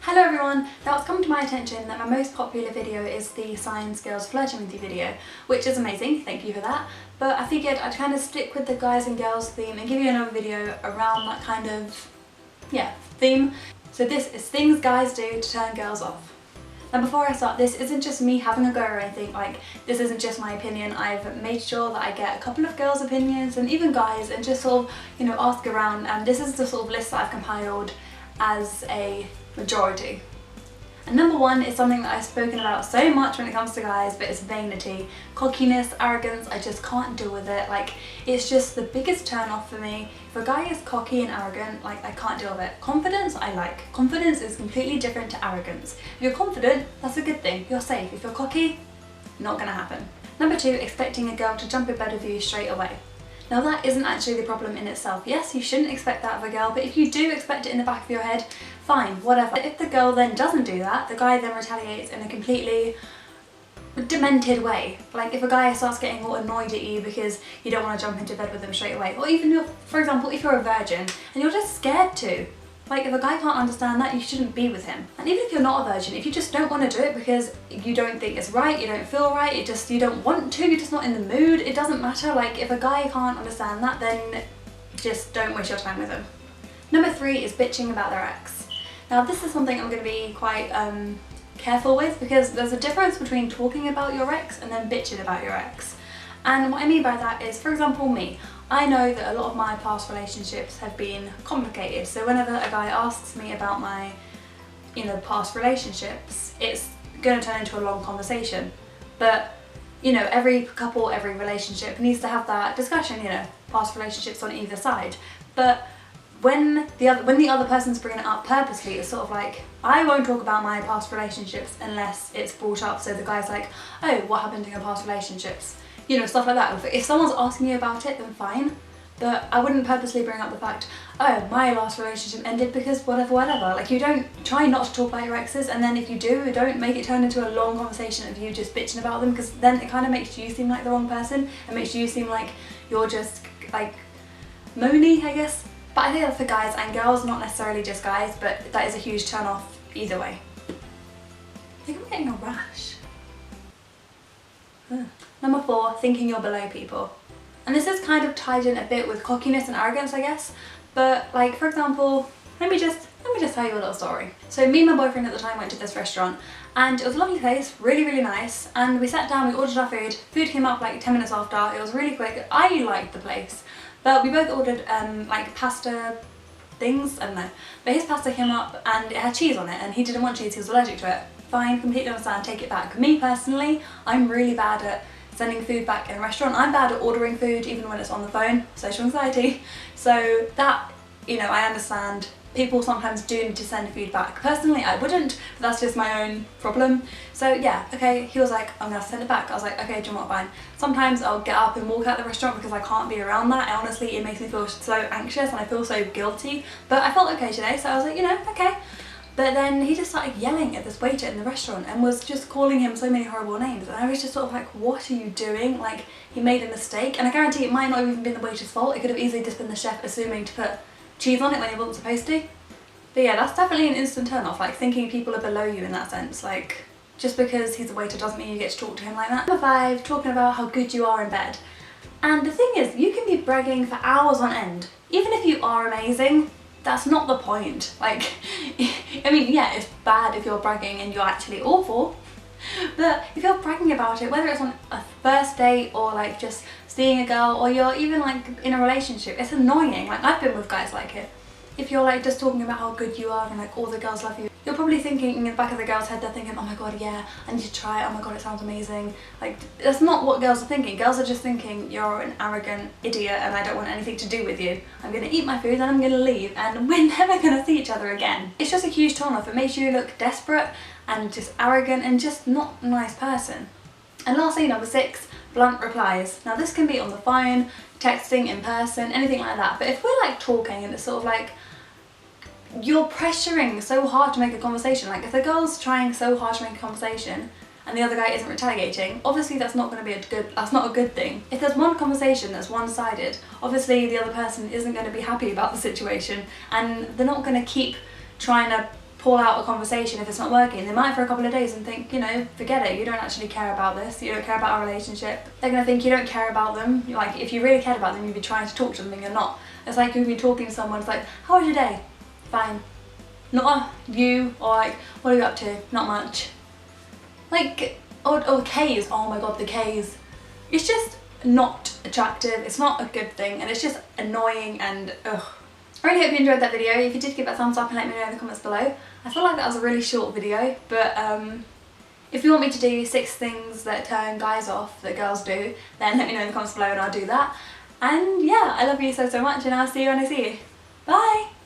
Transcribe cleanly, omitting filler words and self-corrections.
Hello everyone! Now it's come to my attention that my most popular video is the Signs Girls Flirting With You video, which is amazing, thank you for that. But I figured I'd kind of stick with the guys and girls theme and give you another video around that kind of, theme. So this is things guys do to turn girls off. Now before I start, this isn't just me having a go or anything, like this isn't just my opinion. I've made sure that I get a couple of girls' opinions and even guys and just sort of, ask around, and this is the sort of list that I've compiled as a majority. And number one is something that I've spoken about so much when it comes to guys, but it's vanity, cockiness, arrogance. I just can't deal with it. Like, it's just the biggest turn off for me. If a guy is cocky and arrogant, like, I can't deal with it. Confidence, I like. Confidence is completely different to arrogance. If you're confident, that's a good thing. You're safe. If you're cocky, not gonna happen. Number two, expecting a girl to jump in bed with you straight away. Now that isn't actually the problem in itself. Yes, you shouldn't expect that of a girl, but if you do expect it in the back of your head, fine, whatever. If the girl then doesn't do that, the guy then retaliates in a completely demented way. Like if a guy starts getting all annoyed at you because you don't want to jump into bed with them straight away, or even for example, if you're a virgin and you're just scared to. Like if a guy can't understand that, you shouldn't be with him. And even if you're not a virgin, if you just don't want to do it because you don't think it's right, you don't feel right, you don't want to, you're just not in the mood, it doesn't matter. Like if a guy can't understand that, then just don't waste your time with him. Number three is bitching about their ex. Now this is something I'm going to be quite careful with, because there's a difference between talking about your ex and then bitching about your ex. And what I mean by that is, for example, me. I know that a lot of my past relationships have been complicated, so whenever a guy asks me about my, past relationships, it's going to turn into a long conversation. But, every couple, every relationship needs to have that discussion, past relationships on either side. But when the other person's bringing it up purposely, it's sort of like, I won't talk about my past relationships unless it's brought up. So the guy's like, oh, what happened in your past relationships? Stuff like that. If someone's asking you about it, then fine. But I wouldn't purposely bring up the fact, oh, my last relationship ended because whatever. Like, you don't try not to talk about your exes, and then if you do, don't make it turn into a long conversation of you just bitching about them, because then it kind of makes you seem like the wrong person and makes you seem like you're just like moany, I guess. But I think that's for guys and girls, not necessarily just guys, but that is a huge turn off either way. I think I'm getting a rash. Ugh. Number four, thinking you're below people. And this is kind of tied in a bit with cockiness and arrogance, I guess. But like, for example, let me just tell you a little story. So me and my boyfriend at the time went to this restaurant, and it was a lovely place, really, really nice. And we sat down, we ordered our food. Food came up like 10 minutes after. It was really quick. I liked the place. But we both ordered like pasta things, I don't know. But his pasta came up and it had cheese on it, and he didn't want cheese, he was allergic to it. Fine, completely understand, take it back. Me personally, I'm really bad at sending food back in a restaurant. I'm bad at ordering food even when it's on the phone, social anxiety. So that, I understand. People sometimes do need to send food back. Personally, I wouldn't, but that's just my own problem. So yeah, okay, he was like, I'm gonna send it back. I was like, okay, do you know what, fine. Sometimes I'll get up and walk out the restaurant because I can't be around that. Honestly, it makes me feel so anxious and I feel so guilty. But I felt okay today, so I was like, okay. But then he just started yelling at this waiter in the restaurant and was just calling him so many horrible names. And I was just sort of like, what are you doing? Like, he made a mistake. And I guarantee it might not have even been the waiter's fault. It could have easily just been the chef assuming to put cheese on it when he wasn't supposed to. But yeah, that's definitely an instant turn off, like thinking people are below you in that sense. Like, just because he's a waiter doesn't mean you get to talk to him like that. Number five, talking about how good you are in bed. And the thing is, you can be bragging for hours on end. Even if you are amazing, that's not the point. Like, I mean, yeah, it's bad if you're bragging and you're actually awful, but if you're bragging about it, whether it's on a first date or like just seeing a girl, or you're even like in a relationship, it's annoying. Like, I've been with guys like it. If you're like just talking about how good you are and like all the girls love you, you're probably thinking in the back of the girl's head, they're thinking, oh my god, yeah, I need to try it, oh my god, it sounds amazing. Like, that's not what girls are thinking. Girls are just thinking, you're an arrogant idiot and I don't want anything to do with you. I'm gonna eat my food and I'm gonna leave and we're never gonna see each other again. It's just a huge turn off. It makes you look desperate and just arrogant and just not a nice person. And lastly, number six, blunt replies. Now this can be on the phone, texting, in person, anything like that. But if we're like talking and it's sort of like, you're pressuring so hard to make a conversation. Like if the girl's trying so hard to make a conversation and the other guy isn't retaliating, obviously that's not going to be that's not a good thing. If there's one conversation that's one-sided, obviously the other person isn't going to be happy about the situation and they're not going to keep trying to pull out a conversation if it's not working. They might for a couple of days and think, you know, forget it, you don't actually care about this, you don't care about our relationship. They're going to think you don't care about them. Like, if you really cared about them, you'd be trying to talk to them and you're not. It's like you've been talking to someone, it's like, how was your day? Fine. Not you, or like, what are you up to? Not much. Like, or K's, oh my god, the K's. It's just not attractive, it's not a good thing, and it's just annoying and ugh. I really hope you enjoyed that video. If you did, give it a thumbs up and let me know in the comments below. I feel like that was a really short video, but if you want me to do 6 things that turn guys off that girls do, then let me know in the comments below and I'll do that. And yeah, I love you so much, and I'll see you when I see you. Bye!